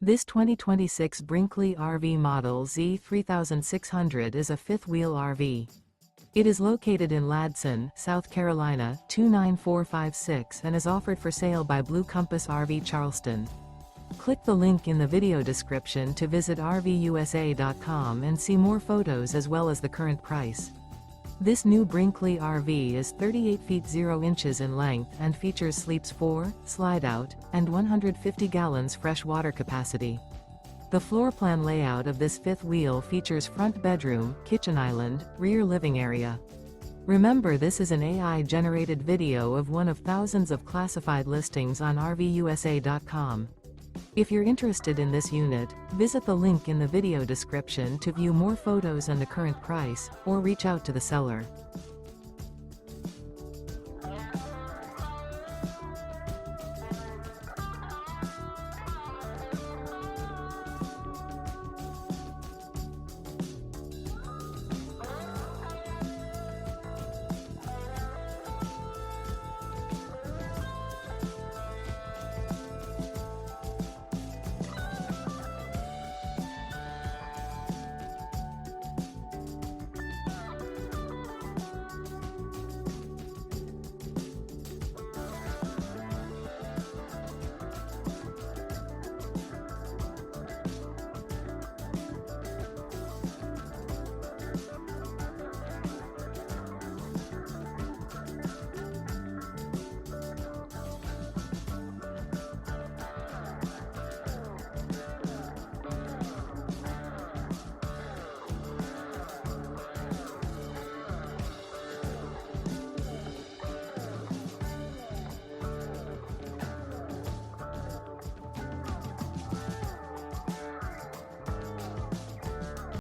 This 2026 Brinkley RV Model Z 3600 is a fifth-wheel RV. It is located in Ladson, South Carolina, 29456 and is offered for sale by Blue Compass RV Charleston. Click the link in the video description to visit RVUSA.com and see more photos as well as the current price. This new Brinkley RV is 38 feet 0 inches in length and features sleeps 4, slide-out, and 150 gallons fresh water capacity. The floor plan layout of this fifth wheel features front bedroom, kitchen island, rear living area. Remember, this is an AI-generated video of one of thousands of classified listings on RVUSA.com. If you're interested in this unit, visit the link in the video description to view more photos and the current price, or reach out to the seller.